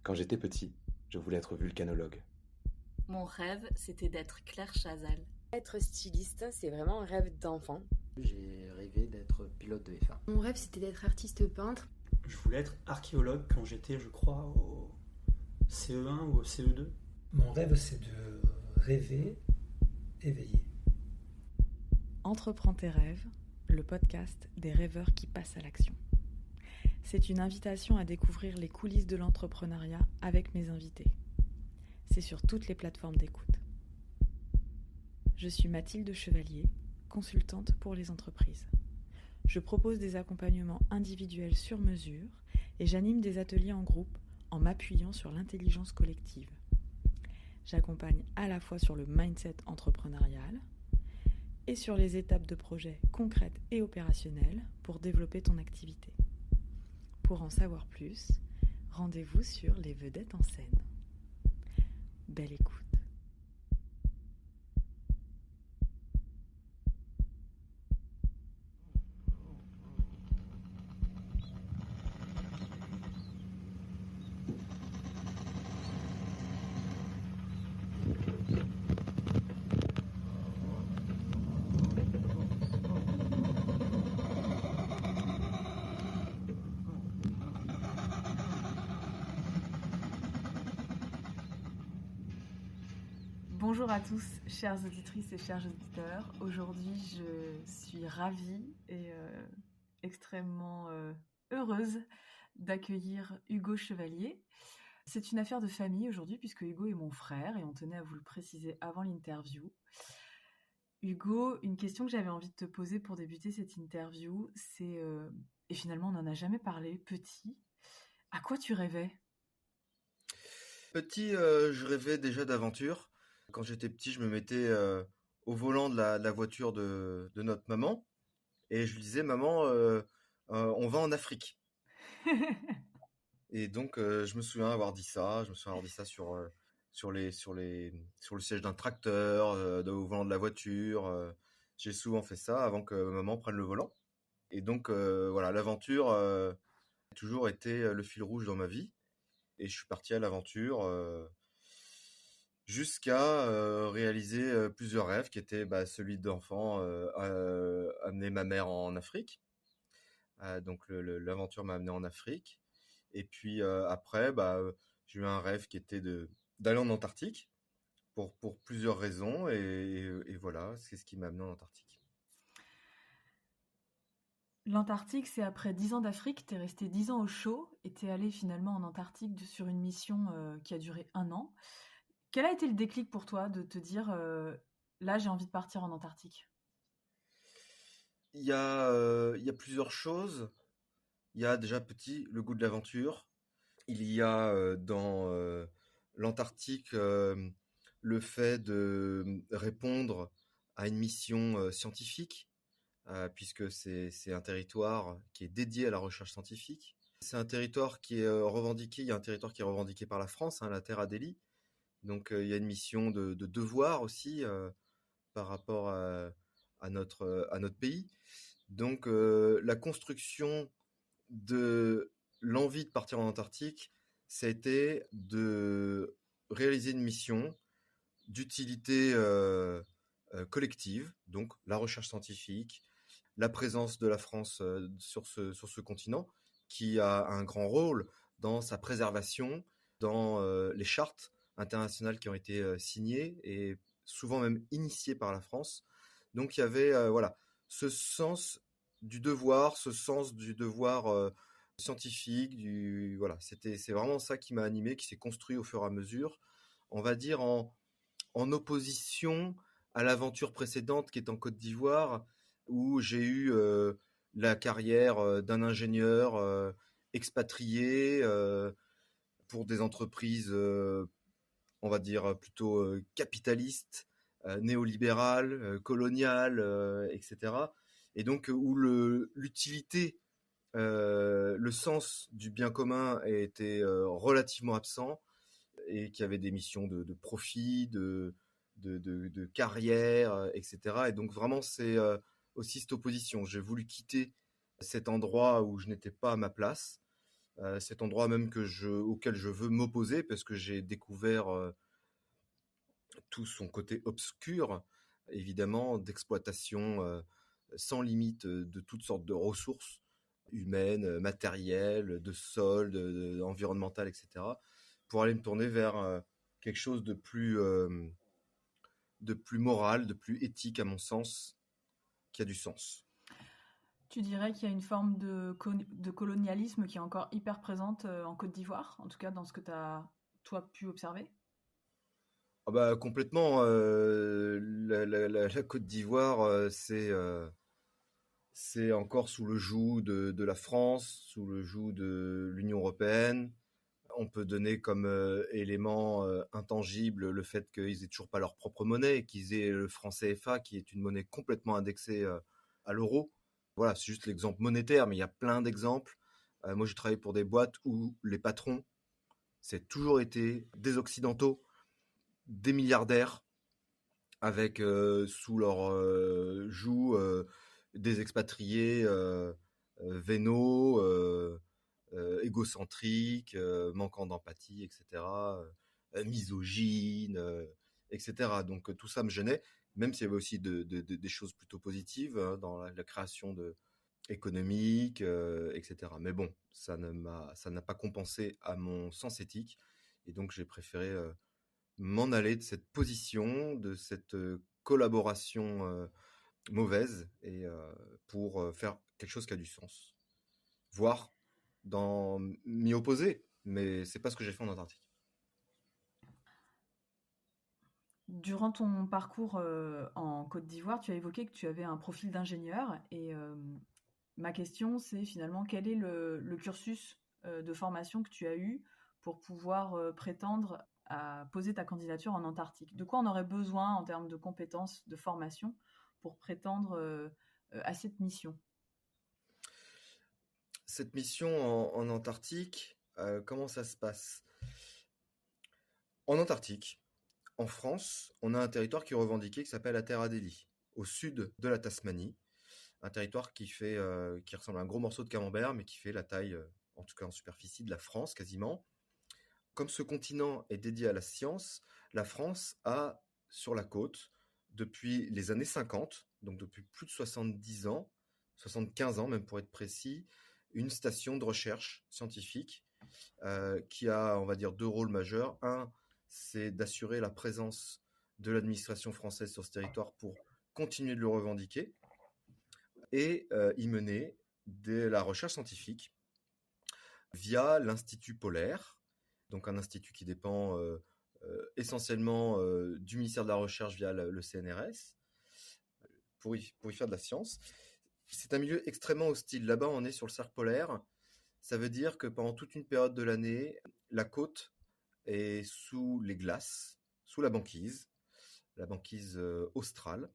Quand j'étais petit, je voulais être vulcanologue. Mon rêve, c'était d'être Claire Chazal. Être styliste, c'est vraiment un rêve d'enfant. J'ai rêvé d'être pilote de F1. Mon rêve, c'était d'être artiste peintre. Je voulais être archéologue quand j'étais, je crois, au CE1 ou au CE2. Mon rêve, c'est de rêver éveillé. Entreprends tes rêves, le podcast des rêveurs qui passent à l'action. C'est une invitation à découvrir les coulisses de l'entrepreneuriat avec mes invités. C'est sur toutes les plateformes d'écoute. Je suis Mathilde Chevalier, consultante pour les entreprises. Je propose des accompagnements individuels sur mesure et j'anime des ateliers en groupe en m'appuyant sur l'intelligence collective. J'accompagne à la fois sur le mindset entrepreneurial et sur les étapes de projet concrètes et opérationnelles pour développer ton activité. Pour en savoir plus, rendez-vous sur Les Vedettes en scène. Belle écoute. Bonjour à tous, chères auditrices et chers auditeurs. Aujourd'hui, je suis ravie et extrêmement heureuse d'accueillir Hugo Chevalier. C'est une affaire de famille aujourd'hui puisque Hugo est mon frère et on tenait à vous le préciser avant l'interview. Hugo, une question que j'avais envie de te poser pour débuter cette interview, c'est, et finalement on n'en a jamais parlé, petit, à quoi tu rêvais ? Petit, je rêvais déjà d'aventure. Quand j'étais petit, je me mettais au volant de la voiture de notre maman et je lui disais, maman, on va en Afrique. Et donc, je me souviens avoir dit ça. Je me souviens avoir dit ça sur le siège d'un tracteur, au volant de la voiture. J'ai souvent fait ça avant que maman prenne le volant. Et donc, voilà, l'aventure a toujours été le fil rouge dans ma vie. Et je suis parti à l'aventure jusqu'à réaliser plusieurs rêves qui étaient celui d'enfant, amener ma mère en Afrique. Donc l'aventure m'a amené en Afrique. Et puis après, j'ai eu un rêve qui était d'aller en Antarctique pour plusieurs raisons. Et voilà, c'est ce qui m'a amené en Antarctique. L'Antarctique, c'est après 10 ans d'Afrique, t'es resté 10 ans au chaud et t'es allé finalement en Antarctique sur une mission qui a duré 1 an. Quel a été le déclic pour toi de te dire là j'ai envie de partir en Antarctique ? Il y a plusieurs choses. Il y a déjà petit le goût de l'aventure. Il y a dans l'Antarctique le fait de répondre à une mission scientifique, puisque c'est un territoire qui est dédié à la recherche scientifique. C'est un territoire qui est revendiqué. Il y a un territoire qui est revendiqué par la France, la Terre Adélie. Donc il y a une mission de devoir aussi par rapport à notre pays. Donc la construction de l'envie de partir en Antarctique, ça a été de réaliser une mission d'utilité collective, donc la recherche scientifique, la présence de la France sur ce continent, qui a un grand rôle dans sa préservation, dans les chartes internationales qui ont été signées et souvent même initiées par la France. Donc il y avait ce sens du devoir, scientifique, c'est vraiment ça qui m'a animé, qui s'est construit au fur et à mesure, on va dire en opposition à l'aventure précédente qui est en Côte d'Ivoire, où j'ai eu la carrière d'un ingénieur expatrié pour des entreprises on va dire plutôt capitaliste, néolibéral, colonial, etc. Et donc où l'utilité, le sens du bien commun était relativement absent et qui avait des missions de profit, de carrière, etc. Et donc vraiment c'est aussi cette opposition. J'ai voulu quitter cet endroit où je n'étais pas à ma place cet endroit même auquel je veux m'opposer parce que j'ai découvert tout son côté obscur, évidemment, d'exploitation sans limite de toutes sortes de ressources humaines, matérielles, de sol, environnementales, etc., pour aller me tourner vers quelque chose de plus moral, de plus éthique à mon sens, qui a du sens. Tu dirais qu'il y a une forme de colonialisme qui est encore hyper présente en Côte d'Ivoire, en tout cas dans ce que tu as, toi, pu observer? Ah bah, complètement. La Côte d'Ivoire, c'est encore sous le joug de la France, sous le joug de l'Union européenne. On peut donner comme élément intangible le fait qu'ils aient toujours pas leur propre monnaie, qu'ils aient le franc CFA, qui est une monnaie complètement indexée à l'euro. Voilà, c'est juste l'exemple monétaire, mais il y a plein d'exemples. Moi, j'ai travaillé pour des boîtes où les patrons, c'est toujours été des Occidentaux, des milliardaires, avec sous leur joug des expatriés vénaux, égocentriques, manquant d'empathie, etc., misogynes, etc. Donc tout ça me gênait, même s'il y avait aussi des choses plutôt positives dans la création économique, etc. Mais bon, ça n'a pas compensé à mon sens éthique, et donc j'ai préféré m'en aller de cette position, de cette collaboration mauvaise, et pour faire quelque chose qui a du sens. Voire m'y opposer, mais c'est pas ce que j'ai fait en Antarctique. Durant ton parcours en Côte d'Ivoire, tu as évoqué que tu avais un profil d'ingénieur, et ma question, c'est finalement quel est le cursus de formation que tu as eu pour pouvoir prétendre à poser ta candidature en Antarctique? De quoi on aurait besoin en termes de compétences, de formation, pour prétendre à cette mission? Cette mission en Antarctique, comment ça se passe? En Antarctique, en France, on a un territoire qui est revendiqué qui s'appelle la Terre Adélie, au sud de la Tasmanie. Un territoire qui ressemble à un gros morceau de camembert, mais qui fait la taille, en tout cas en superficie, de la France quasiment. Comme ce continent est dédié à la science, la France a sur la côte, depuis les années 50, donc depuis plus de 70 ans, 75 ans même pour être précis, une station de recherche scientifique qui a, on va dire, deux rôles majeurs. Un, c'est d'assurer la présence de l'administration française sur ce territoire pour continuer de le revendiquer, et y mener de la recherche scientifique via l'Institut polaire, donc un institut qui dépend essentiellement du ministère de la Recherche via le CNRS, pour y faire de la science. C'est un milieu extrêmement hostile. Là-bas, on est sur le cercle polaire. Ça veut dire que pendant toute une période de l'année, la côte est sous les glaces, sous la banquise australe.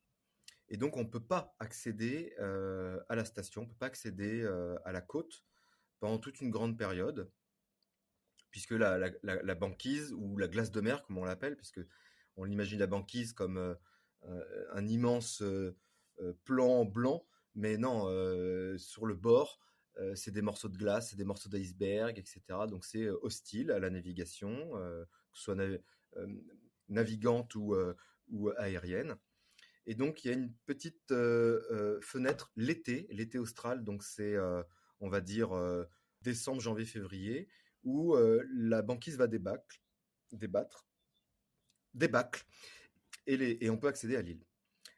Et donc, on ne peut pas accéder à la station, on ne peut pas accéder à la côte pendant toute une grande période, puisque la banquise, ou la glace de mer, comme on l'appelle, puisque on imagine la banquise comme un immense plan blanc, mais non, sur le bord, c'est des morceaux de glace, c'est des morceaux d'iceberg, etc. Donc c'est hostile à la navigation, que ce soit navigante ou aérienne. Et donc il y a une petite fenêtre l'été austral, donc c'est, on va dire, décembre, janvier, février, où la banquise va débattre, et on peut accéder à l'île.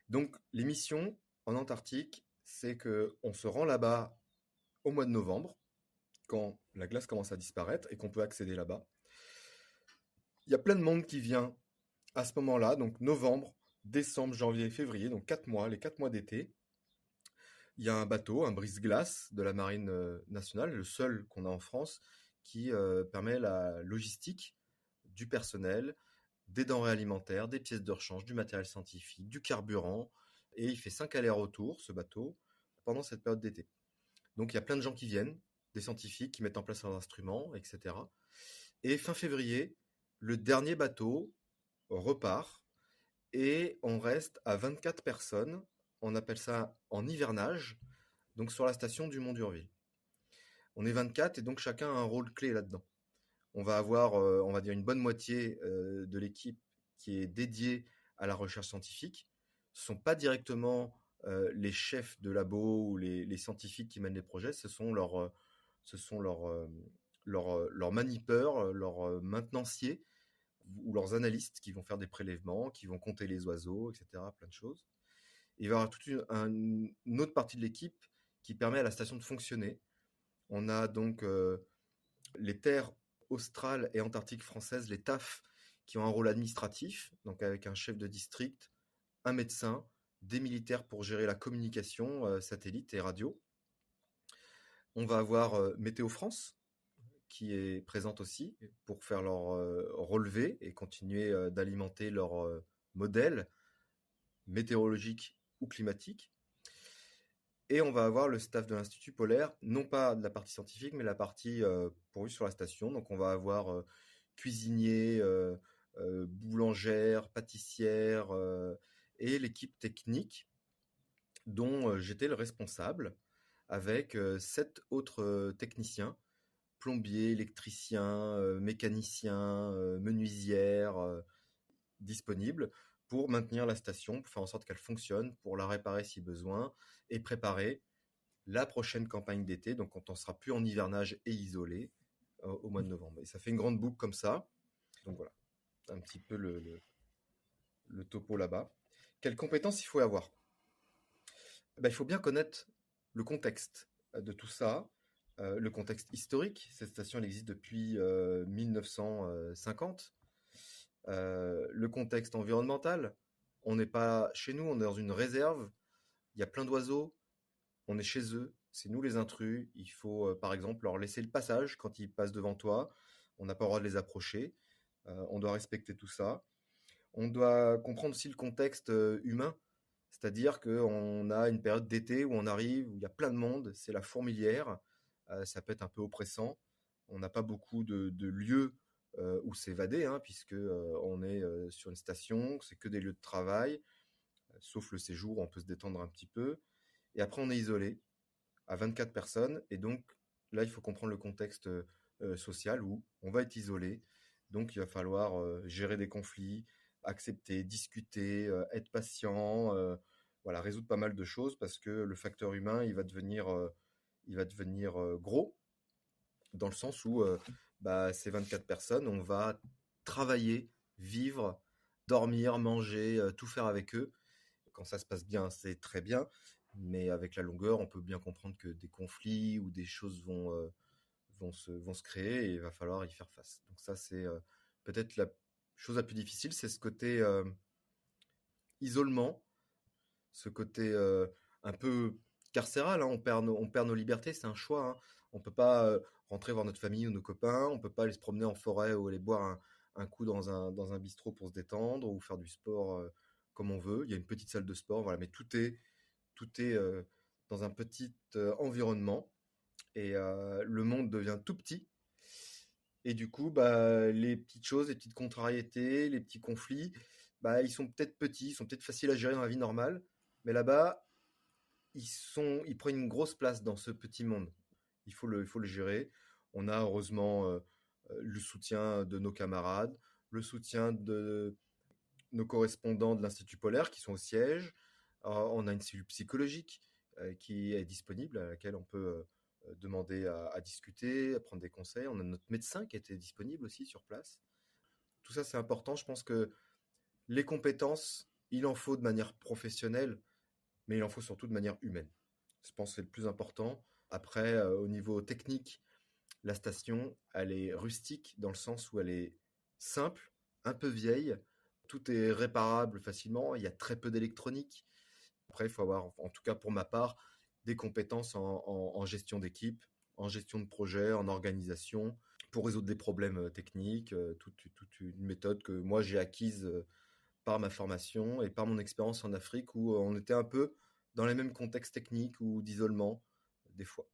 Donc les missions en Antarctique, c'est qu'on se rend là-bas au mois de novembre, quand la glace commence à disparaître et qu'on peut accéder là-bas. Il y a plein de monde qui vient à ce moment-là, donc novembre, décembre, janvier, février, donc 4 mois, les 4 mois d'été. Il y a un bateau, un brise-glace de la Marine nationale, le seul qu'on a en France, qui permet la logistique du personnel, des denrées alimentaires, des pièces de rechange, du matériel scientifique, du carburant, et il fait 5 allers-retours, ce bateau, pendant cette période d'été. Donc il y a plein de gens qui viennent, des scientifiques qui mettent en place leurs instruments, etc. Et fin février, le dernier bateau repart, et on reste à 24 personnes, on appelle ça en hivernage, donc sur la station du Mont d'Urville. On est 24 et donc chacun a un rôle clé là-dedans. On va avoir, on va dire, une bonne moitié de l'équipe qui est dédiée à la recherche scientifique. Ce ne sont pas directement les chefs de labo ou les scientifiques qui mènent les projets, ce sont leurs manipeurs, leurs maintenanciers ou leurs analystes qui vont faire des prélèvements, qui vont compter les oiseaux, etc., plein de choses. Et il va y avoir toute une autre partie de l'équipe qui permet à la station de fonctionner. On a donc les terres australes et antarctiques françaises, les TAF, qui ont un rôle administratif, donc avec un chef de district, un médecin, des militaires pour gérer la communication satellite et radio. On va avoir Météo France, qui est présente aussi pour faire leur relevé et continuer d'alimenter leur modèle météorologique ou climatique. Et on va avoir le staff de l'Institut polaire, non pas de la partie scientifique, mais la partie pourvue sur la station. Donc on va avoir cuisiniers, boulangères, pâtissières et l'équipe technique dont j'étais le responsable avec 7 autres techniciens, plombiers, électriciens, mécaniciens, menuisières disponibles pour maintenir la station, pour faire en sorte qu'elle fonctionne, pour la réparer si besoin et préparer la prochaine campagne d'été, donc quand on sera plus en hivernage et isolé au mois de novembre. Et ça fait une grande boucle comme ça. Donc voilà, un petit peu le topo là-bas. Quelles compétences il faut avoir ? Il faut bien connaître le contexte de tout ça, le contexte historique. Cette station elle existe depuis 1950. Le contexte environnemental. On n'est pas chez nous, on est dans une réserve. Il y a plein d'oiseaux. On est chez eux. C'est nous les intrus. Il faut, par exemple, leur laisser le passage quand ils passent devant toi. On n'a pas le droit de les approcher. On doit respecter tout ça. On doit comprendre aussi le contexte humain. C'est-à-dire qu'on a une période d'été où on arrive, où il y a plein de monde. C'est la fourmilière. Ça peut être un peu oppressant. On n'a pas beaucoup de lieux où s'évader, puisque on est sur une station, c'est que des lieux de travail, sauf le séjour, on peut se détendre un petit peu. Et après, on est isolé à 24 personnes. Et donc, là, il faut comprendre le contexte social où on va être isolé. Donc, il va falloir gérer des conflits, accepter, discuter, être patient, résoudre pas mal de choses parce que le facteur humain, il va devenir gros dans le sens où ces 24 personnes, on va travailler, vivre, dormir, manger, tout faire avec eux. Quand ça se passe bien, c'est très bien, mais avec la longueur, on peut bien comprendre que des conflits ou des choses vont se créer et il va falloir y faire face. Donc ça, c'est peut-être la chose la plus difficile, c'est ce côté isolement, ce côté un peu carcéral. On perd nos libertés, c'est un choix. On ne peut pas rentrer voir notre famille ou nos copains, on ne peut pas aller se promener en forêt ou aller boire un coup dans un bistrot pour se détendre ou faire du sport comme on veut. Il y a une petite salle de sport, mais tout est dans un petit environnement et le monde devient tout petit. Et du coup, les petites choses, les petites contrariétés, les petits conflits, ils sont peut-être petits, ils sont peut-être faciles à gérer dans la vie normale, mais là-bas, ils prennent une grosse place dans ce petit monde. Il faut le gérer. On a heureusement le soutien de nos camarades, le soutien de nos correspondants de l'Institut polaire qui sont au siège. On a une cellule psychologique qui est disponible, à laquelle on peut demander à discuter, à prendre des conseils. On a notre médecin qui était disponible aussi sur place. Tout ça, c'est important. Je pense que les compétences, il en faut de manière professionnelle, mais il en faut surtout de manière humaine. Je pense que c'est le plus important. Après, au niveau technique, la station, elle est rustique dans le sens où elle est simple, un peu vieille. Tout est réparable facilement. Il y a très peu d'électronique. Après, il faut avoir, en tout cas pour ma part, des compétences en gestion d'équipe, en gestion de projet, en organisation, pour résoudre des problèmes techniques, toute une méthode que moi j'ai acquise par ma formation et par mon expérience en Afrique où on était un peu dans les mêmes contextes techniques ou d'isolement, des fois.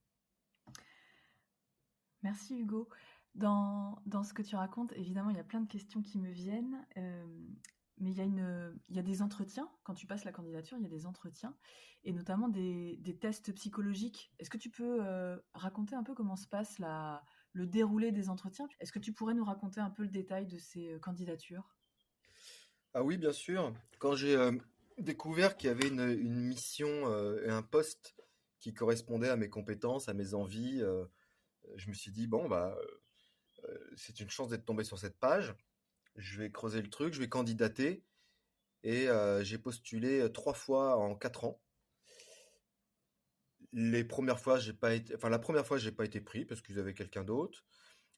Merci Hugo. Dans ce que tu racontes, évidemment, il y a plein de questions qui me viennent. Mais il y a des entretiens, quand tu passes la candidature, il y a des entretiens, et notamment des tests psychologiques. Est-ce que tu peux raconter un peu comment se passe le déroulé des entretiens? Est-ce que tu pourrais nous raconter un peu le détail de ces candidatures? Ah oui, bien sûr. Quand j'ai découvert qu'il y avait une mission et un poste qui correspondait à mes compétences, à mes envies, je me suis dit, bon, bah, c'est une chance d'être tombé sur cette page. Je vais creuser le truc, je vais candidater. Et j'ai postulé 3 fois en 4 ans. La première fois, j'ai pas été pris parce qu'ils avaient quelqu'un d'autre.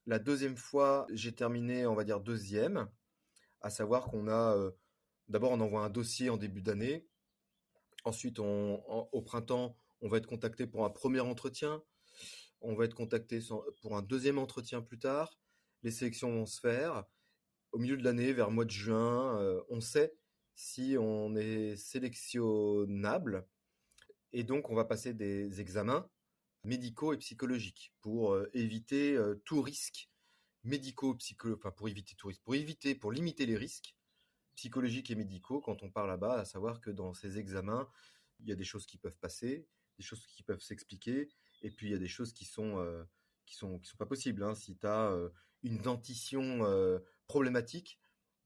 La deuxième fois, j'ai terminé, on va dire, deuxième. À savoir qu'on a, d'abord, on envoie un dossier en début d'année. Ensuite, au printemps, on va être contacté pour un premier entretien. On va être contacté pour un deuxième entretien plus tard. Les sélections vont se faire. Au milieu de l'année, vers le mois de juin, on sait si on est sélectionnable. Et donc, on va passer des examens médicaux et psychologiques pour éviter tout risque pour limiter les risques psychologiques et médicaux quand on part là-bas, à savoir que dans ces examens, il y a des choses qui peuvent passer, des choses qui peuvent s'expliquer, et puis il y a des choses qui sont pas possibles. Hein. Si tu as une dentition problématique,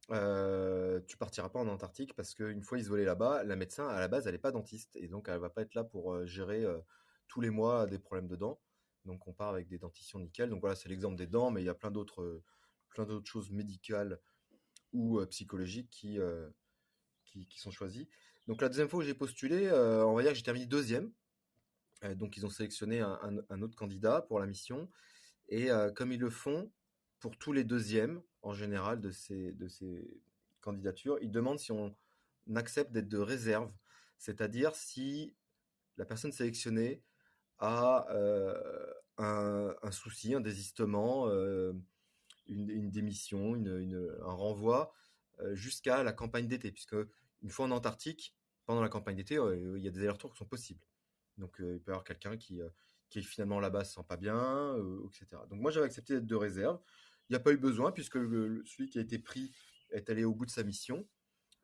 tu partiras pas en Antarctique parce qu'une fois isolée là-bas, la médecin à la base elle est pas dentiste et donc elle va pas être là pour gérer tous les mois des problèmes de dents. Donc on part avec des dentitions nickel. Donc voilà, c'est l'exemple des dents, mais il y a plein d'autres choses médicales ou psychologiques qui sont choisies. Donc la deuxième fois où j'ai postulé, on va dire que j'ai terminé deuxième. Donc ils ont sélectionné un autre candidat pour la mission. Et comme ils le font pour tous les deuxièmes, en général, de ces candidatures, ils demandent si on accepte d'être de réserve. C'est-à-dire si la personne sélectionnée a un souci, un désistement, une démission, un renvoi jusqu'à la campagne d'été. Puisque une fois en Antarctique, pendant la campagne d'été, il y a des allers-retours qui sont possibles. Donc il peut y avoir quelqu'un qui finalement là-bas se sent pas bien, etc. Donc moi j'avais accepté d'être de réserve. Il n'y a pas eu besoin puisque celui qui a été pris est allé au bout de sa mission.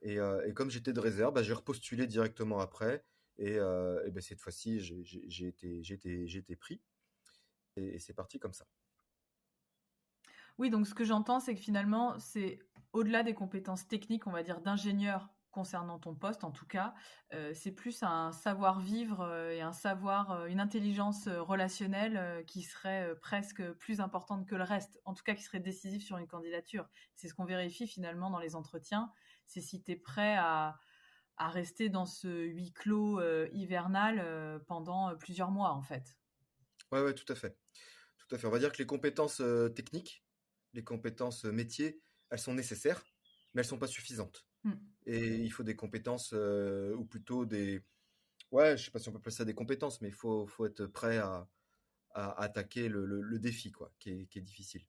Et comme j'étais de réserve, bah, j'ai repostulé directement après. Et bah, cette fois-ci, j'ai été pris. Et c'est parti comme ça. Oui, donc ce que j'entends, c'est que finalement, c'est au-delà des compétences techniques, on va dire, d'ingénieur concernant ton poste, en tout cas, c'est plus un savoir-vivre et une intelligence relationnelle qui serait presque plus importante que le reste, en tout cas qui serait décisive sur une candidature. C'est ce qu'on vérifie finalement dans les entretiens, c'est si tu es prêt à rester dans ce huis clos hivernal pendant plusieurs mois, en fait. Ouais, tout à fait. Tout à fait. On va dire que les compétences techniques, les compétences métiers, elles sont nécessaires, mais elles ne sont pas suffisantes. Et il faut des compétences, ou plutôt des... Ouais, je ne sais pas si on peut appeler ça des compétences, mais il faut être prêt à attaquer le défi, quoi, qui est difficile.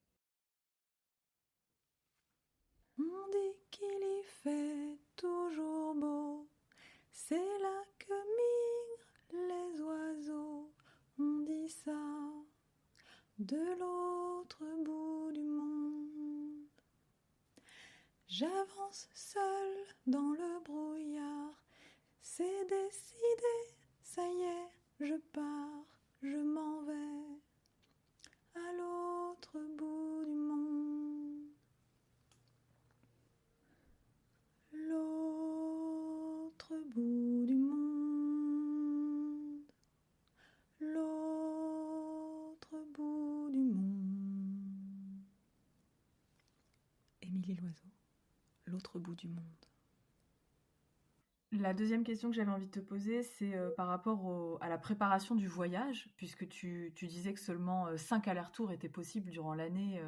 On dit qu'il y fait toujours beau, c'est là que migrent les oiseaux. On dit ça de l'autre bout du monde. J'avance seule dans le brouillard, c'est décidé, ça y est, je pars, je m'en vais à l'autre bout du monde. L'autre bout du monde, l'autre bout du monde. Émilie Loiseau, l'autre bout du monde. La deuxième question que j'avais envie de te poser, c'est par rapport à la préparation du voyage, puisque tu disais que seulement 5 allers-retours étaient possibles durant l'année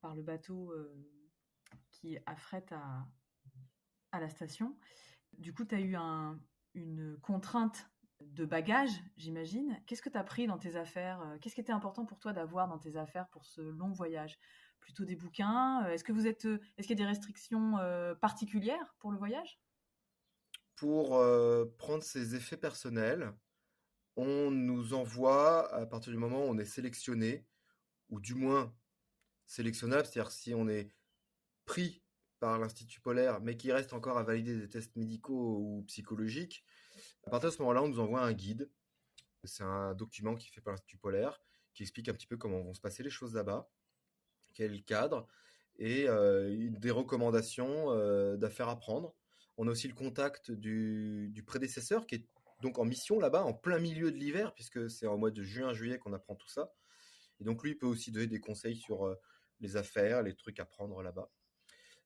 par le bateau qui affrète à la station. Du coup, tu as eu une contrainte de bagages, j'imagine. Qu'est-ce que tu as pris dans tes affaires? Qu'est-ce qui était important pour toi d'avoir dans tes affaires pour ce long voyage? Plutôt des bouquins? Est-ce qu'il y a des restrictions particulières pour le voyage? Pour prendre ses effets personnels, on nous envoie, à partir du moment où on est sélectionné, ou du moins sélectionnable, c'est-à-dire si on est pris par l'Institut Polaire, mais qui reste encore à valider des tests médicaux ou psychologiques, à partir de ce moment-là, on nous envoie un guide. C'est un document qui est fait par l'Institut Polaire, qui explique un petit peu comment vont se passer les choses là-bas, quel est le cadre, et des recommandations d'affaires à prendre. On a aussi le contact du prédécesseur, qui est donc en mission là-bas, en plein milieu de l'hiver, puisque c'est en mois de juin-juillet qu'on apprend tout ça. Et donc lui, il peut aussi donner des conseils sur les affaires, les trucs à prendre là-bas.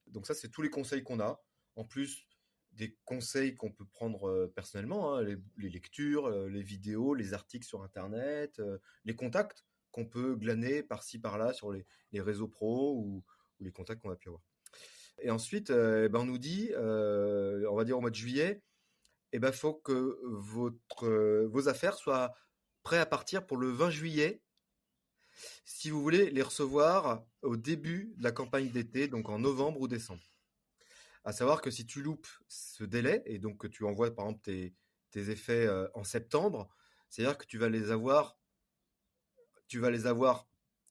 Donc ça, c'est tous les conseils qu'on a. En plus des conseils qu'on peut prendre personnellement, hein, les lectures, les vidéos, les articles sur Internet, les contacts qu'on peut glaner par-ci, par-là sur les réseaux pro ou les contacts qu'on a pu avoir. Et ensuite, on nous dit, on va dire au mois de juillet, faut que vos affaires soient prêtes à partir pour le 20 juillet si vous voulez les recevoir au début de la campagne d'été, donc en novembre ou décembre. À savoir que si tu loupes ce délai, et donc que tu envoies par exemple tes effets en septembre, c'est-à-dire que tu vas les avoir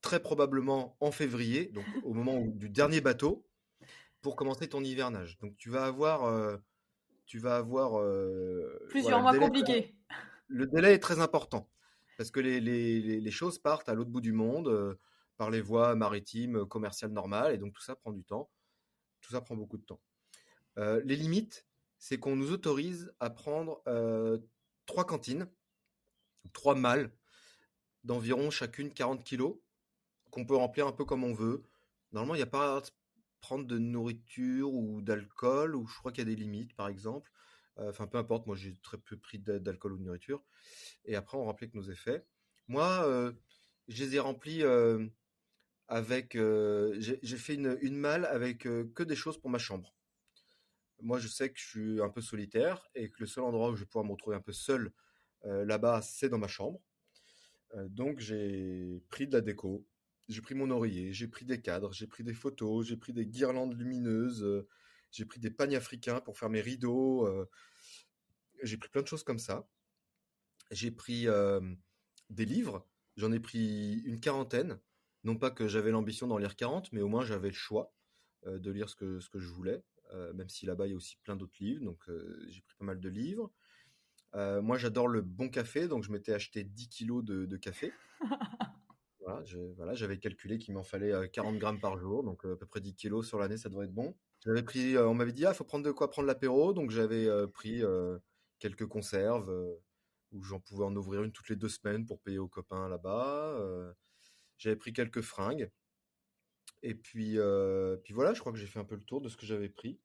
très probablement en février, donc au moment du dernier bateau, pour commencer ton hivernage. Donc tu vas avoir plusieurs mois compliqués. Le délai est très important parce que les choses partent à l'autre bout du monde par les voies maritimes, commerciales normales, et donc tout ça prend du temps. Tout ça prend beaucoup de temps. Les limites, c'est qu'on nous autorise à prendre 3 cantines, 3 malles d'environ chacune 40 kilos, qu'on peut remplir un peu comme on veut. Normalement, il n'y a pas à prendre de nourriture ou d'alcool, ou je crois qu'il y a des limites, par exemple. Enfin, peu importe, moi j'ai très peu pris d'alcool ou de nourriture. Et après, on remplit avec nos effets. Moi, je les ai remplis avec... j'ai fait une malle avec que des choses pour ma chambre. Moi, je sais que je suis un peu solitaire et que le seul endroit où je vais pouvoir me retrouver un peu seul là-bas, c'est dans ma chambre. Donc, j'ai pris de la déco, j'ai pris mon oreiller, j'ai pris des cadres, j'ai pris des photos, j'ai pris des guirlandes lumineuses, j'ai pris des pagnes africains pour faire mes rideaux. J'ai pris plein de choses comme ça. J'ai pris des livres, j'en ai pris une 40aine. Non pas que j'avais l'ambition d'en lire 40, mais au moins j'avais le choix de lire ce que je voulais. Même si là-bas il y a aussi plein d'autres livres, donc j'ai pris pas mal de livres. Moi j'adore le bon café, donc je m'étais acheté 10 kilos de café. Voilà, j'avais calculé qu'il m'en fallait 40 grammes par jour, donc à peu près 10 kilos sur l'année, ça devrait être bon. J'avais pris, on m'avait dit, il faut prendre de quoi prendre l'apéro, donc j'avais pris quelques conserves, où j'en pouvais en ouvrir une toutes les 2 semaines pour payer aux copains là-bas. J'avais pris quelques fringues. Et puis voilà, je crois que j'ai fait un peu le tour de ce que j'avais pris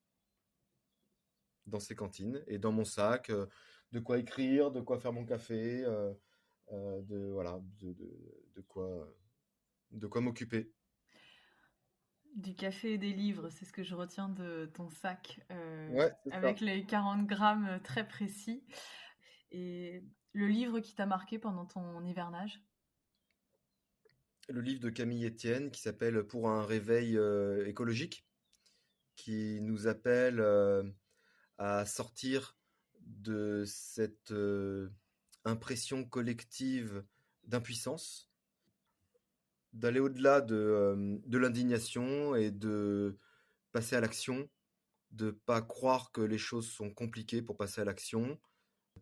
dans ces cantines. Et dans mon sac, de quoi écrire, de quoi faire mon café, de quoi m'occuper. Du café et des livres, c'est ce que je retiens de ton sac, Ouais, c'est avec ça. les 40 grammes très précis. Et le livre qui t'a marqué pendant ton hivernage? Le livre de Camille Etienne qui s'appelle Pour un réveil écologique, qui nous appelle à sortir de cette impression collective d'impuissance, d'aller au-delà de l'indignation et de passer à l'action, de pas croire que les choses sont compliquées pour passer à l'action,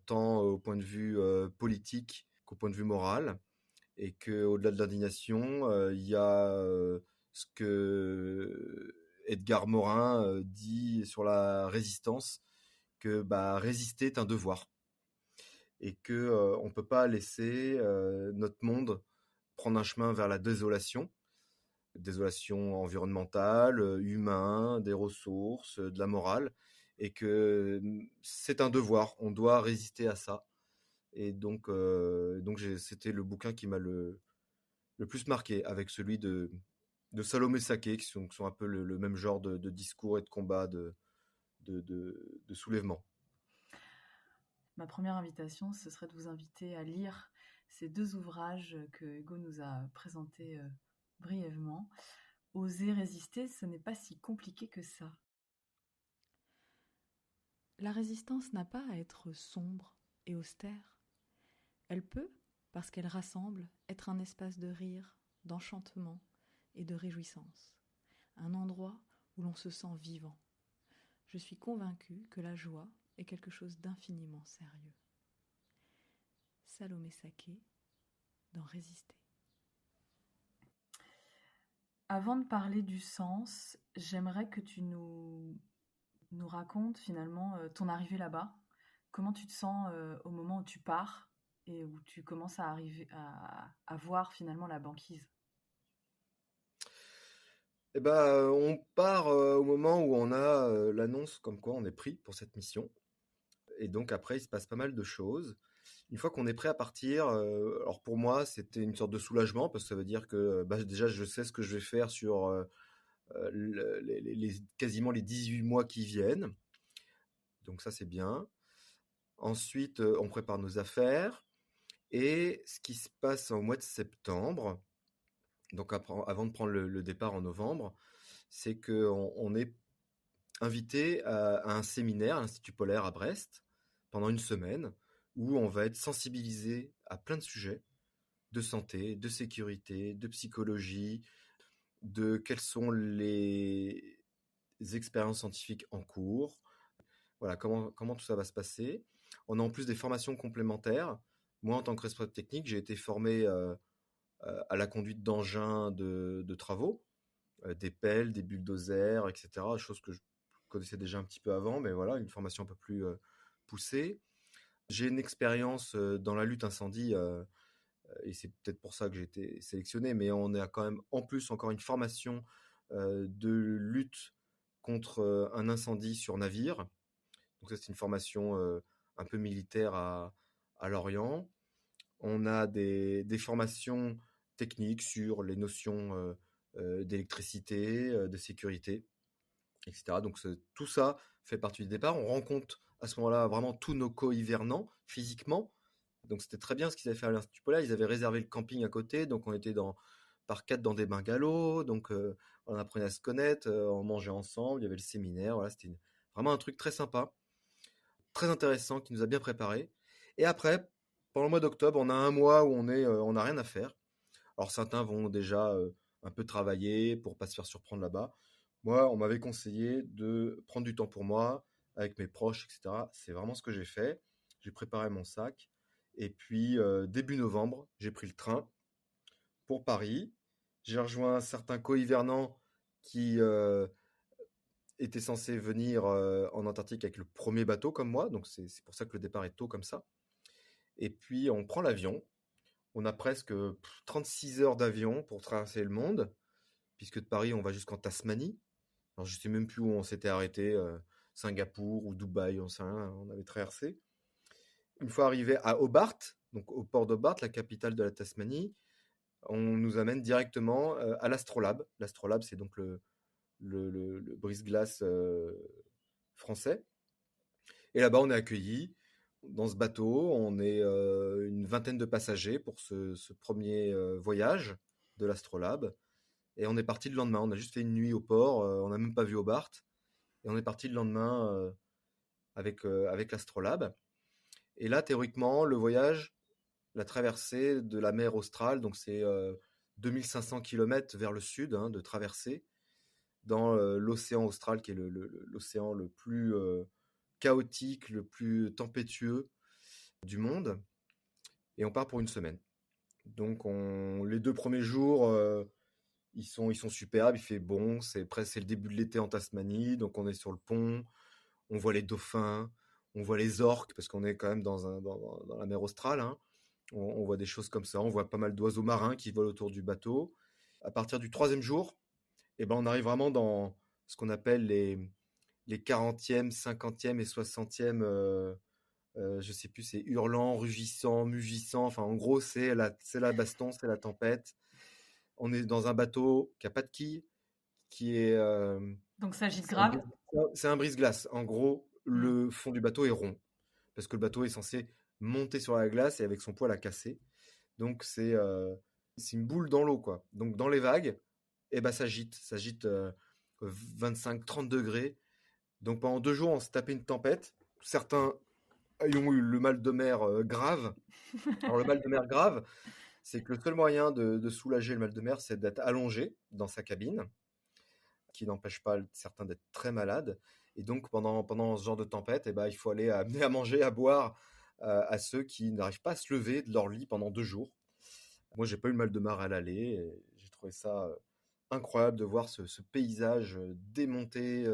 tant au point de vue politique qu'au point de vue moral, et qu'au-delà de l'indignation, il y a ce que Edgar Morin dit sur la résistance, que résister est un devoir, et que on peut pas laisser notre monde prendre un chemin vers la désolation environnementale, humaine, des ressources, de la morale, et que c'est un devoir, on doit résister à ça. Et donc c'était le bouquin qui m'a le plus marqué, avec celui de Salomé Saké, qui sont un peu le même genre de discours et de combat, de soulèvement. Ma première invitation, ce serait de vous inviter à lire ces 2 ouvrages que Hugo nous a présentés brièvement. Oser résister, ce n'est pas si compliqué que ça. La résistance n'a pas à être sombre et austère. Elle peut, parce qu'elle rassemble, être un espace de rire, d'enchantement et de réjouissance. Un endroit où l'on se sent vivant. Je suis convaincue que la joie est quelque chose d'infiniment sérieux. Salomé Saké, dans Résister. Avant de parler du sens, j'aimerais que tu nous racontes finalement ton arrivée là-bas. Comment tu te sens au moment où tu pars et où tu commences à arriver à voir finalement la banquise? Eh ben, on part au moment où on a l'annonce comme quoi on est pris pour cette mission. Et donc après, il se passe pas mal de choses. Une fois qu'on est prêt à partir, alors pour moi, c'était une sorte de soulagement parce que ça veut dire que déjà, je sais ce que je vais faire sur quasiment les 18 mois qui viennent. Donc ça, c'est bien. Ensuite, on prépare nos affaires. Et ce qui se passe au mois de septembre, donc avant de prendre le départ en novembre, c'est qu'on est invité à un séminaire à l'Institut Polaire à Brest pendant une semaine où on va être sensibilisé à plein de sujets de santé, de sécurité, de psychologie, de quelles sont les expériences scientifiques en cours, voilà, comment tout ça va se passer. On a en plus des formations complémentaires. Moi, en tant que responsable technique, j'ai été formé à la conduite d'engins de travaux, des pelles, des bulldozers, etc. Choses que je connaissais déjà un petit peu avant, mais voilà, une formation un peu plus poussée. J'ai une expérience dans la lutte incendie, et c'est peut-être pour ça que j'ai été sélectionné, mais on a quand même en plus encore une formation de lutte contre un incendie sur navire. Donc ça, c'est une formation un peu militaire à Lorient. On a des formations techniques sur les notions d'électricité, de sécurité, etc. Donc tout ça fait partie du départ. On rencontre à ce moment-là vraiment tous nos co-hivernants physiquement. Donc c'était très bien ce qu'ils avaient fait à l'Institut Polaire. Ils avaient réservé le camping à côté, donc on était par 4 dans des bungalows. Donc on apprenait à se connaître, on mangeait ensemble. Il y avait le séminaire. Voilà, c'était vraiment un truc très sympa, très intéressant qui nous a bien préparés. Et après, pendant le mois d'octobre, on a un mois où on n'a rien à faire. Alors certains vont déjà un peu travailler pour pas se faire surprendre là-bas. Moi, on m'avait conseillé de prendre du temps pour moi, avec mes proches, etc. C'est vraiment ce que j'ai fait. J'ai préparé mon sac. Et puis, début novembre, j'ai pris le train pour Paris. J'ai rejoint certains co-hivernants qui étaient censés venir en Antarctique avec le premier bateau comme moi. Donc, c'est pour ça que le départ est tôt comme ça. Et puis, on prend l'avion. On a presque 36 heures d'avion pour traverser le monde, puisque de Paris, on va jusqu'en Tasmanie. Alors, je ne sais même plus où on s'était arrêté, Singapour ou Dubaï, on sait rien, on avait traversé. Une fois arrivé à Hobart, donc au port d'Hobart, la capitale de la Tasmanie, on nous amène directement à l'Astrolabe. L'Astrolabe, c'est donc le brise-glace français. Et là-bas, on est accueillis. Dans ce bateau, on est une vingtaine de passagers pour ce premier voyage de l'Astrolabe. Et on est parti le lendemain. On a juste fait une nuit au port. On n'a même pas vu Hobart. Et on est parti le lendemain avec l'Astrolabe. Et là, théoriquement, le voyage, la traversée de la mer Australe, donc c'est 2500 km vers le sud de traversée dans l'océan austral, qui est l'océan le plus chaotique, le plus tempétueux du monde. Et on part pour une semaine. Donc les 2 premiers jours, ils sont superbes, il fait bon, c'est le début de l'été en Tasmanie, donc on est sur le pont, on voit les dauphins, on voit les orques, parce qu'on est quand même dans la mer Australe, hein. On voit des choses comme ça, on voit pas mal d'oiseaux marins qui volent autour du bateau. À partir du 3e jour, on arrive vraiment dans ce qu'on appelle les 40e, 50e et 60e, je sais plus, c'est hurlant, rugissant, mugissant, enfin en gros c'est la baston, c'est la tempête. On est dans un bateau qui n'a pas de quille, qui est... Donc ça gîte grave. C'est un brise-glace. En gros, le fond du bateau est rond, parce que le bateau est censé monter sur la glace et avec son poids la casser. Donc c'est une boule dans l'eau, quoi. Donc dans les vagues, ça gîte 25-30 degrés. Donc pendant 2 jours, on s'est tapé une tempête. Certains ayant eu le mal de mer grave. Alors le mal de mer grave, c'est que le seul moyen de soulager le mal de mer, c'est d'être allongé dans sa cabine. qui n'empêche pas certains d'être très malades. Et donc, pendant ce genre de tempête, il faut aller amener à manger, à boire à ceux qui n'arrivent pas à se lever de leur lit pendant 2 jours. Moi, j'ai pas eu le mal de mer à l'aller. Et j'ai trouvé ça incroyable de voir ce paysage démonter,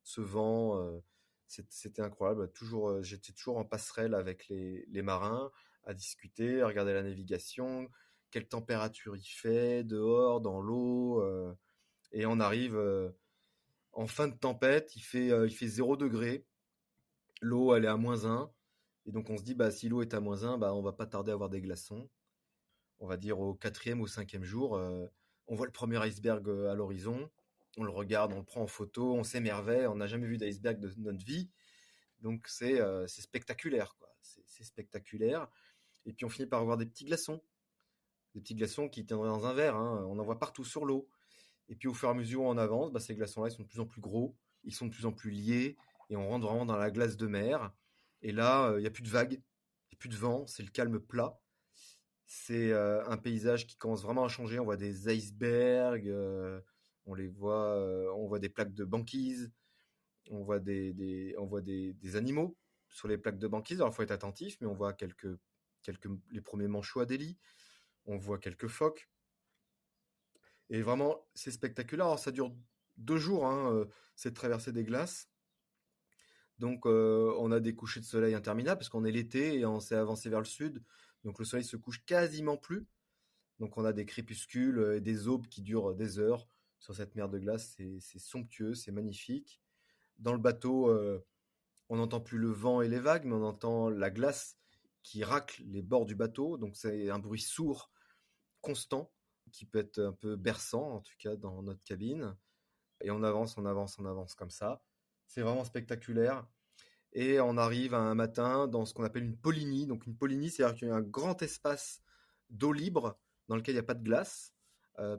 ce vent. C'était incroyable. J'étais toujours en passerelle avec les marins, à discuter, à regarder la navigation, quelle température il fait dehors, dans l'eau. Et on arrive en fin de tempête, il fait 0 degré. L'eau, elle est à -1. Et donc on se dit, si l'eau est à -1, on va pas tarder à avoir des glaçons. On va dire au 4e ou 5e jour, on voit le premier iceberg à l'horizon. On le regarde, on le prend en photo, on s'émerveille. On n'a jamais vu d'iceberg de notre vie. Donc c'est spectaculaire, quoi. C'est spectaculaire. Et puis on finit par voir des petits glaçons. Des petits glaçons qui tiendraient dans un verre. On en voit partout sur l'eau. Et puis au fur et à mesure où on avance, ces glaçons-là, ils sont de plus en plus gros, ils sont de plus en plus liés, et on rentre vraiment dans la glace de mer. Et là, il n'y a plus de vagues, il n'y a plus de vent, c'est le calme plat. C'est un paysage qui commence vraiment à changer. On voit des icebergs, on voit des plaques de banquise, on voit des animaux sur les plaques de banquise. Alors il faut être attentif, mais on voit les premiers manchots à délit, on voit quelques phoques. Et vraiment, c'est spectaculaire. Alors, ça dure 2 jours, cette traversée des glaces. Donc, on a des couchers de soleil interminables parce qu'on est l'été et on s'est avancé vers le sud. Donc, le soleil se couche quasiment plus. Donc, on a des crépuscules et des aubes qui durent des heures sur cette mer de glace. C'est somptueux, c'est magnifique. Dans le bateau, on n'entend plus le vent et les vagues, mais on entend la glace qui racle les bords du bateau. Donc, c'est un bruit sourd, constant, qui peut être un peu berçant, en tout cas dans notre cabine. Et on avance comme ça. C'est vraiment spectaculaire. Et on arrive un matin dans ce qu'on appelle une polynie. Donc une polynie, c'est-à-dire qu'il y a un grand espace d'eau libre dans lequel il n'y a pas de glace,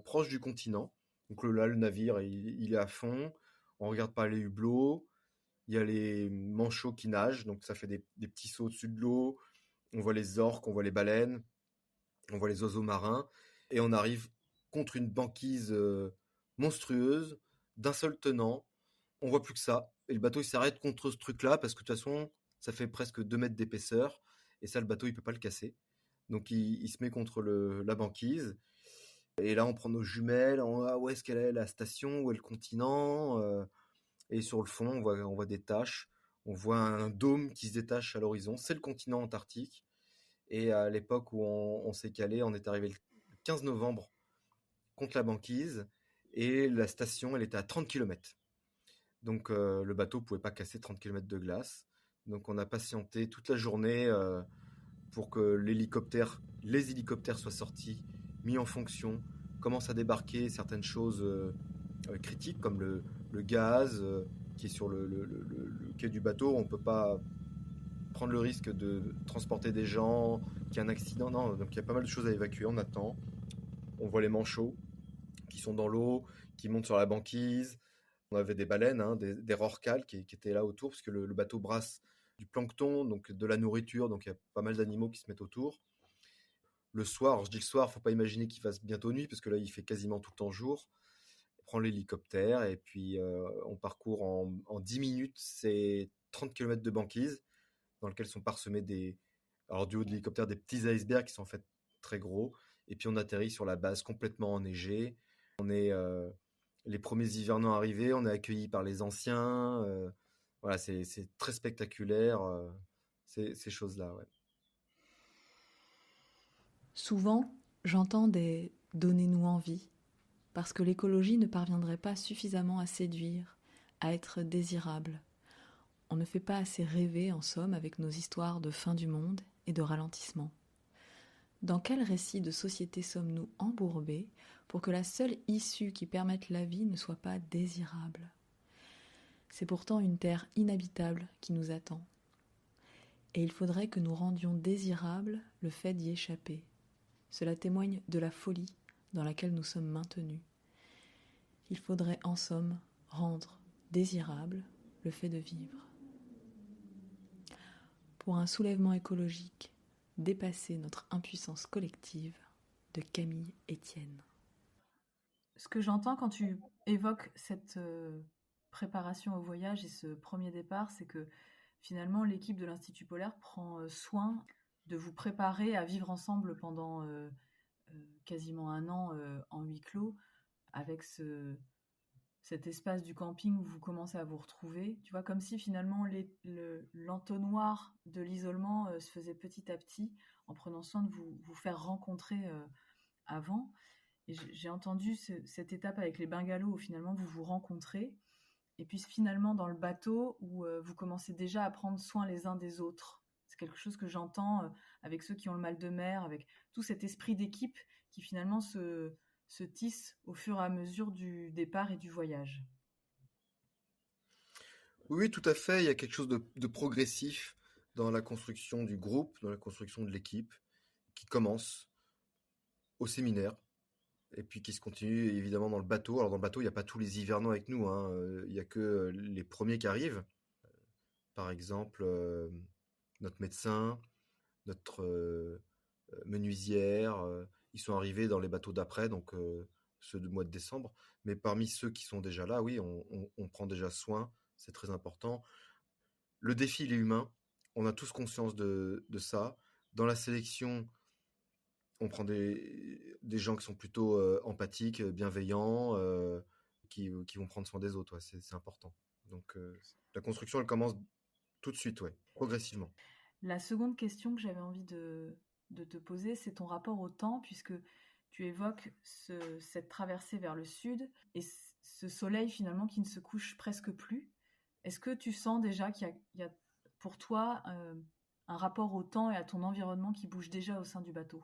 proche du continent. Donc là, le navire, il est à fond. On regarde par les hublots. Il y a les manchots qui nagent, donc ça fait des petits sauts au-dessus de l'eau. On voit les orques, on voit les baleines, on voit les oiseaux marins. Et on arrive contre une banquise monstrueuse, d'un seul tenant. On voit plus que ça. Et le bateau, il s'arrête contre ce truc-là, parce que de toute façon, ça fait presque 2 mètres d'épaisseur. Et ça, le bateau, il peut pas le casser. Donc, il se met contre la banquise. Et là, on prend nos jumelles. Où est-ce qu'elle est, la station? Où est le continent? Et sur le fond, on voit des taches. On voit un dôme qui se détache à l'horizon. C'est le continent antarctique. Et à l'époque où on s'est calé, on est arrivé le 15 novembre contre la banquise. Et la station, elle était à 30 km. Donc le bateau ne pouvait pas casser 30 km de glace. Donc on a patienté toute la journée pour que les hélicoptères soient sortis, mis en fonction, commencent à débarquer certaines choses critiques comme le gaz qui est sur le quai du bateau. On ne peut pas prendre le risque de transporter des gens, qu'il y ait un accident. Non, donc il y a pas mal de choses à évacuer. On attend. On voit les manchots qui sont dans l'eau, qui montent sur la banquise. On avait des baleines, des rorquals qui étaient là autour, parce que le bateau brasse du plancton, donc de la nourriture, donc il y a pas mal d'animaux qui se mettent autour. Le soir, alors je dis le soir, faut pas imaginer qu'il fasse bientôt nuit, parce que là il fait quasiment tout le temps jour. On prend l'hélicoptère et puis on parcourt en 10 minutes ces 30 km de banquise, dans lesquels sont parsemés alors du haut de l'hélicoptère, des petits icebergs qui sont en fait très gros, et puis on atterrit sur la base complètement enneigée. On est les premiers hivernants arrivés, on est accueillis par les anciens. Voilà, c'est très spectaculaire, ces choses-là. Ouais. Souvent, j'entends des « donnez-nous envie », parce que l'écologie ne parviendrait pas suffisamment à séduire, à être désirable. On ne fait pas assez rêver, en somme, avec nos histoires de fin du monde et de ralentissement. Dans quel récit de société sommes-nous embourbés pour que la seule issue qui permette la vie ne soit pas désirable? C'est pourtant une terre inhabitable qui nous attend. Et il faudrait que nous rendions désirable le fait d'y échapper. Cela témoigne de la folie dans laquelle nous sommes maintenus. Il faudrait en somme rendre désirable le fait de vivre. Pour un soulèvement écologique, dépasser notre impuissance collective, de Camille Etienne. Ce que j'entends quand tu évoques cette préparation au voyage et ce premier départ, c'est que finalement l'équipe de l'Institut Polaire prend soin de vous préparer à vivre ensemble pendant quasiment un an en huis clos, avec cet espace du camping où vous commencez à vous retrouver. Tu vois, comme si finalement l'entonnoir de l'isolement se faisait petit à petit en prenant soin de vous faire rencontrer avant. Et j'ai entendu cette étape avec les bungalows où finalement vous vous rencontrez. Et puis finalement dans le bateau où vous commencez déjà à prendre soin les uns des autres. C'est quelque chose que j'entends avec ceux qui ont le mal de mer, avec tout cet esprit d'équipe qui finalement se tisse au fur et à mesure du départ et du voyage. Oui, tout à fait. Il y a quelque chose de progressif dans la construction du groupe, dans la construction de l'équipe, qui commence au séminaire, et puis qui se continue évidemment dans le bateau. Alors dans le bateau, il n'y a pas tous les hivernants avec nous, hein. Il n'y a que les premiers qui arrivent. Par exemple, notre médecin, notre menuisière, ils sont arrivés dans les bateaux d'après, donc ceux du mois de décembre. Mais parmi ceux qui sont déjà là, oui, on prend déjà soin, c'est très important. Le défi, il est humain, on a tous conscience de ça. Dans la sélection, on prend des gens qui sont plutôt empathiques, bienveillants, qui vont prendre soin des autres, ouais, c'est important. Donc la construction, elle commence tout de suite, ouais, progressivement. La seconde question que j'avais envie de te poser, c'est ton rapport au temps, puisque tu évoques cette traversée vers le sud et ce soleil finalement qui ne se couche presque plus. Est-ce que tu sens déjà qu'il y a pour toi un rapport au temps et à ton environnement qui bouge déjà au sein du bateau ?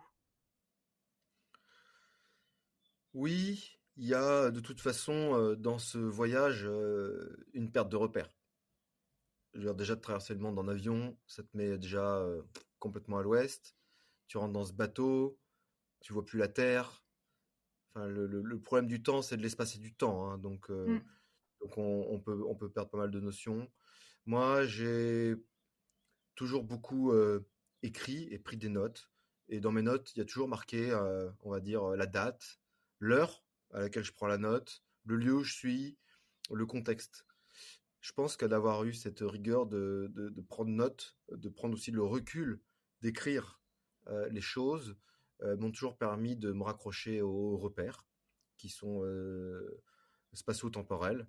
Oui, il y a de toute façon dans ce voyage une perte de repères. Je veux dire, déjà de traverser le monde en avion, ça te met déjà complètement à l'ouest. Tu rentres dans ce bateau, tu vois plus la terre. Enfin, le problème du temps, c'est de l'espace et du temps, hein. Donc on peut perdre pas mal de notions. Moi, j'ai toujours beaucoup écrit et pris des notes. Et dans mes notes, il y a toujours marqué, on va dire, la date, l'heure à laquelle je prends la note, le lieu où je suis, le contexte. Je pense qu'à d'avoir eu cette rigueur de prendre note, de prendre aussi le recul, d'écrire les choses, m'ont toujours permis de me raccrocher aux repères qui sont spatio-temporels.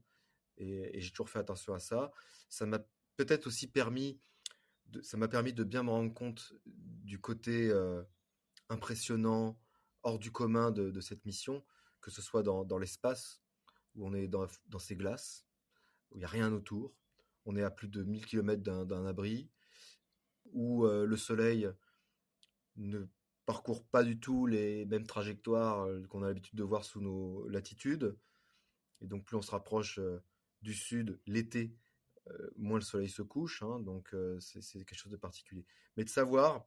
Et j'ai toujours fait attention à ça. Ça m'a peut-être aussi permis de bien me rendre compte du côté impressionnant, hors du commun de cette mission, que ce soit dans l'espace, où on est dans ces glaces, où il n'y a rien autour, on est à plus de 1000 km d'un abri, où le soleil ne parcourt pas du tout les mêmes trajectoires qu'on a l'habitude de voir sous nos latitudes, et donc plus on se rapproche du sud l'été, moins le soleil se couche, hein, donc c'est quelque chose de particulier. Mais de savoir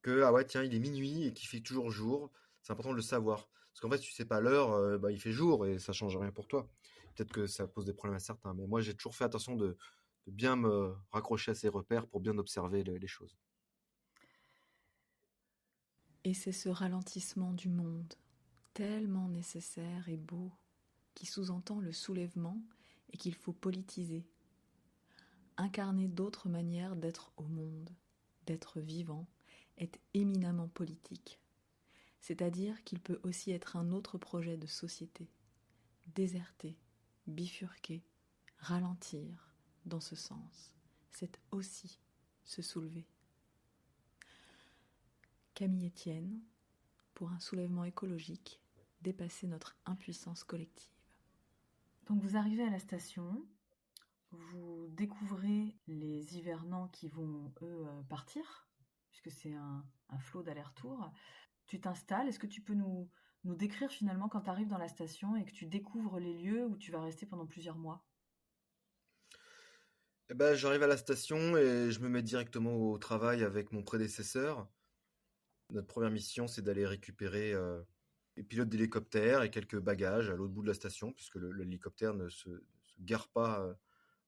que, ah ouais, tiens, il est minuit et qu'il fait toujours jour, c'est important de le savoir. Parce qu'en fait, si tu sais pas l'heure, il fait jour et ça change rien pour toi. Peut-être que ça pose des problèmes à certains, mais moi, j'ai toujours fait attention de bien me raccrocher à ces repères pour bien observer les choses. Et c'est ce ralentissement du monde, tellement nécessaire et beau, qui sous-entend le soulèvement et qu'il faut politiser. Incarner d'autres manières d'être au monde, d'être vivant, est éminemment politique. C'est-à-dire qu'il peut aussi être un autre projet de société. Déserter, bifurquer, ralentir, dans ce sens, c'est aussi se soulever. Camille Etienne, pour un soulèvement écologique, dépasser notre impuissance collective. Donc vous arrivez à la station, vous découvrez les hivernants qui vont, eux, partir, puisque c'est un flot d'aller-retour. Tu t'installes, est-ce que tu peux nous décrire finalement quand tu arrives dans la station et que tu découvres les lieux où tu vas rester pendant plusieurs mois ? Eh ben, j'arrive à la station et je me mets directement au travail avec mon prédécesseur. Notre première mission, c'est d'aller récupérer les pilotes d'hélicoptère et quelques bagages à l'autre bout de la station, puisque l'hélicoptère ne se gare pas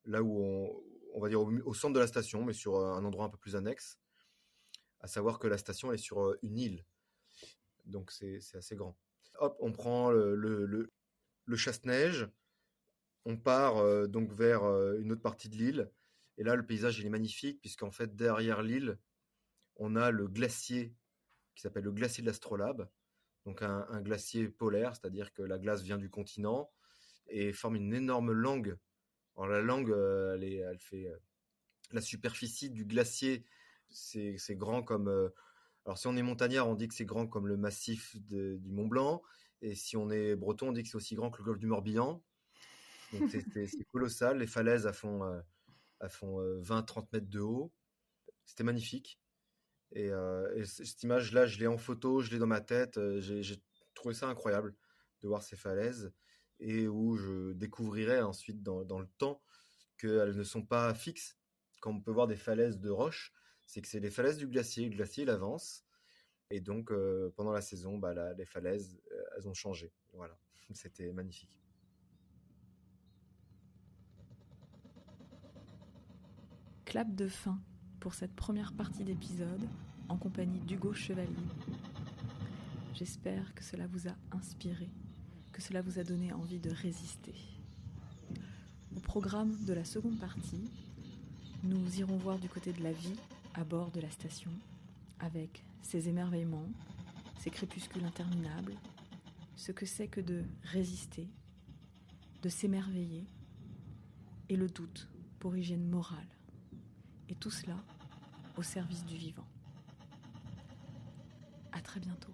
là où on va dire au centre de la station, mais sur un endroit un peu plus annexe. À savoir que la station est sur une île, donc c'est assez grand. Hop, on prend le chasse-neige. On part donc vers une autre partie de l'île. Et là, le paysage, il est magnifique, puisqu'en fait, derrière l'île, on a le glacier qui s'appelle le glacier de l'Astrolabe. Donc un glacier polaire, c'est-à-dire que la glace vient du continent et forme une énorme langue. Alors la langue, elle fait la superficie du glacier, c'est grand comme... alors si on est montagnard, on dit que c'est grand comme le massif du Mont Blanc. Et si on est breton, on dit que c'est aussi grand que le golfe du Morbihan. Donc c'est colossal. Les falaises, elles font 20-30 mètres de haut. C'était magnifique. Et cette image-là, je l'ai en photo, je l'ai dans ma tête. J'ai trouvé ça incroyable de voir ces falaises et où je découvrirai ensuite dans le temps qu'elles ne sont pas fixes. Quand on peut voir des falaises de roches, c'est que c'est les falaises du glacier. Le glacier, il avance. Et donc, pendant la saison, les falaises, elles ont changé. Voilà, c'était magnifique. Clap de fin pour cette première partie d'épisode en compagnie d'Hugo Chevalier. J'espère que cela vous a inspiré, que cela vous a donné envie de résister. Au programme de la seconde partie, nous irons voir du côté de la vie à bord de la station, avec ses émerveillements, ses crépuscules interminables, ce que c'est que de résister, de s'émerveiller, et le doute pour hygiène morale. Et tout cela au service du vivant. À très bientôt.